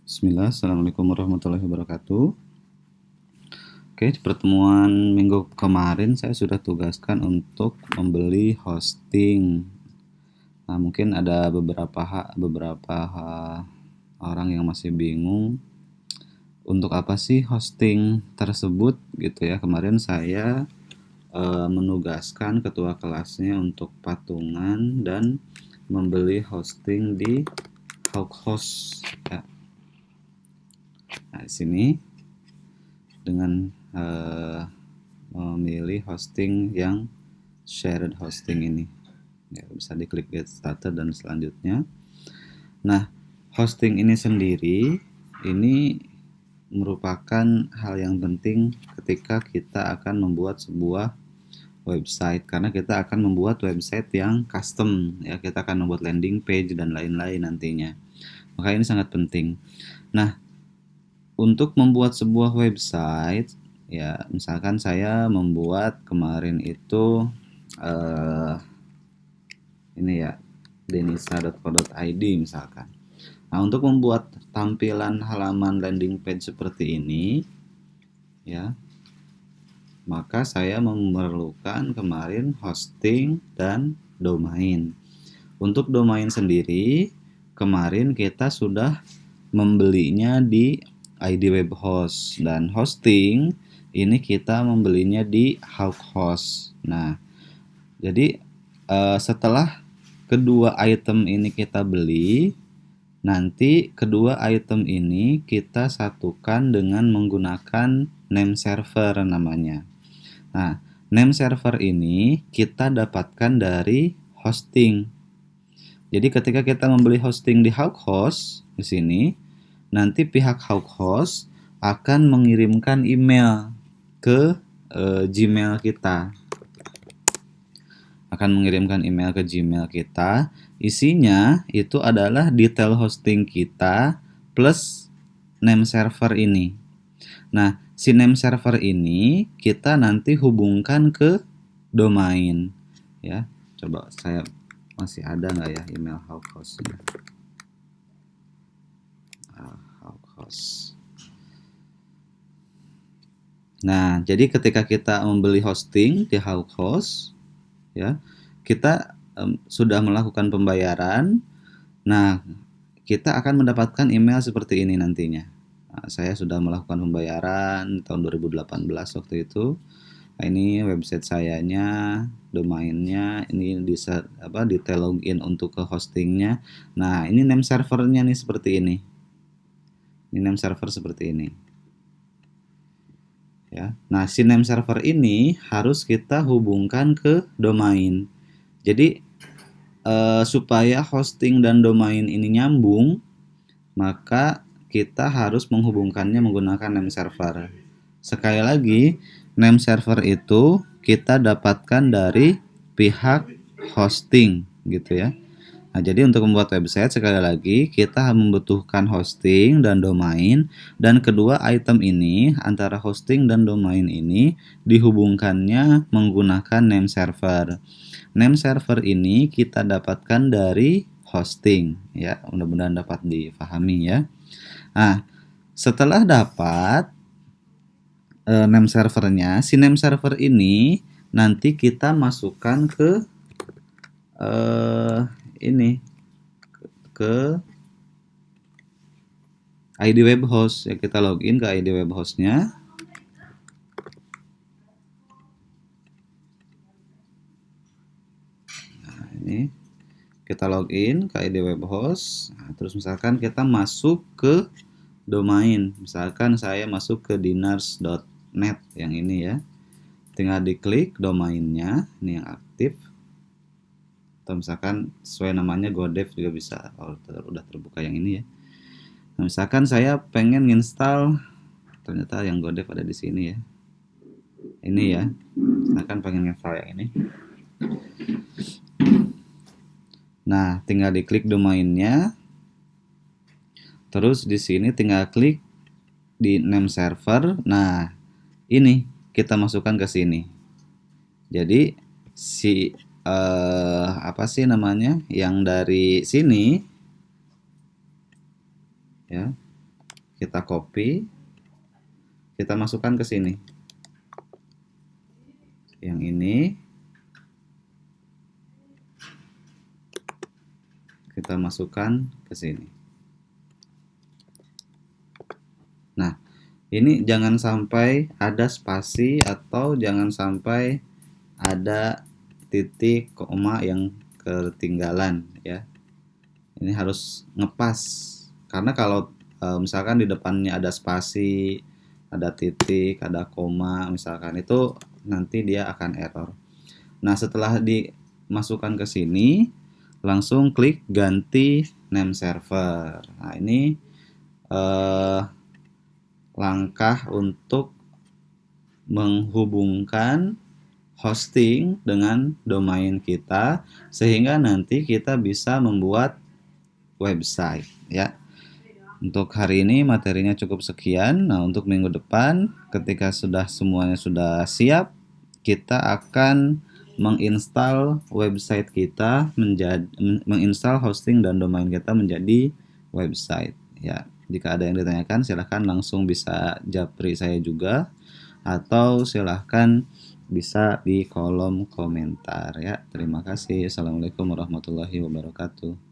Bismillah, Assalamualaikum warahmatullahi wabarakatuh. Oke, di pertemuan minggu kemarin saya sudah tugaskan untuk membeli hosting. Nah, mungkin ada beberapa orang yang masih bingung untuk apa sih hosting tersebut gitu ya. Kemarin saya menugaskan ketua kelasnya untuk patungan dan membeli hosting di Hawkhost ya. Nah, di sini dengan memilih hosting yang shared hosting ini ya, bisa diklik get started dan selanjutnya. Nah, hosting ini sendiri ini merupakan hal yang penting ketika kita akan membuat sebuah website, karena kita akan membuat website yang custom ya, kita akan membuat landing page dan lain-lain nantinya, maka ini sangat penting. Nah, untuk membuat sebuah website ya, misalkan saya membuat kemarin itu ini ya, denisa.co.id misalkan. Nah, untuk membuat tampilan halaman landing page seperti ini ya, maka saya memerlukan kemarin hosting dan domain. Untuk domain sendiri kemarin kita sudah membelinya di ID Web Host, dan hosting ini kita membelinya di Hawkhost. Nah, jadi setelah kedua item ini kita beli, nanti kedua item ini kita satukan dengan menggunakan name server namanya. Nah, name server ini kita dapatkan dari hosting. Jadi ketika kita membeli hosting di Hawkhost di sini, nanti pihak Hawkhost akan mengirimkan email ke Gmail kita. Akan mengirimkan email ke Gmail kita. Isinya itu adalah detail hosting kita plus name server ini. Nah, si name server ini kita nanti hubungkan ke domain ya. Coba saya masih ada nggak ya email Hawkhost-nya? Hawkhost. Nah, jadi ketika kita membeli hosting di Hawkhost ya, kita sudah melakukan pembayaran. Nah, kita akan mendapatkan email seperti ini nantinya. Nah, saya sudah melakukan pembayaran tahun 2018 waktu itu. Nah, ini website sayanya, domainnya, ini detail login untuk ke hostingnya. Nah, ini name servernya nih seperti ini. Ini name server seperti ini. Ya. Nah, si name server ini harus kita hubungkan ke domain. Jadi supaya hosting dan domain ini nyambung, maka kita harus menghubungkannya menggunakan name server. Sekali lagi, name server itu kita dapatkan dari pihak hosting gitu ya. Nah, jadi untuk membuat website sekali lagi kita membutuhkan hosting dan domain, dan kedua item ini antara hosting dan domain ini dihubungkannya menggunakan name server. Name server ini kita dapatkan dari hosting ya, mudah-mudahan dapat difahami ya. Nah, setelah dapat name servernya, si name server ini nanti kita masukkan ke ini ke ID web host ya, kita login ke ID web hostnya. Nah, ini kita login ke ID web host. Nah, terus misalkan kita masuk ke domain, misalkan saya masuk ke dinars.net yang ini ya, tinggal diklik domainnya, ini yang aktif, atau misalkan sesuai namanya GoDev juga bisa. Udah terbuka yang ini ya. Nah, misalkan saya pengen install, ternyata yang GoDev ada di sini ya, ini ya, misalkan pengen install yang ini. Nah, tinggal diklik domainnya, terus di sini tinggal klik di name server. Nah, ini kita masukkan ke sini. Jadi si apa sih namanya, yang dari sini ya, kita copy, kita masukkan ke sini. Yang ini kita masukkan ke sini. Nah, ini jangan sampai ada spasi atau jangan sampai ada titik koma yang ketinggalan ya. Ini harus ngepas. Karena kalau misalkan di depannya ada spasi, ada titik, ada koma misalkan, itu nanti dia akan error. Nah, setelah dimasukkan ke sini, langsung klik ganti name server. Nah, ini langkah untuk menghubungkan hosting dengan domain kita sehingga nanti kita bisa membuat website ya. Untuk hari ini materinya cukup sekian. Nah, untuk minggu depan ketika semuanya sudah siap, kita akan menginstal website kita menginstal hosting dan domain kita menjadi website ya. Jika ada yang ditanyakan silahkan langsung bisa japri saya juga atau silahkan bisa di kolom komentar ya. Terima kasih. Assalamualaikum warahmatullahi wabarakatuh.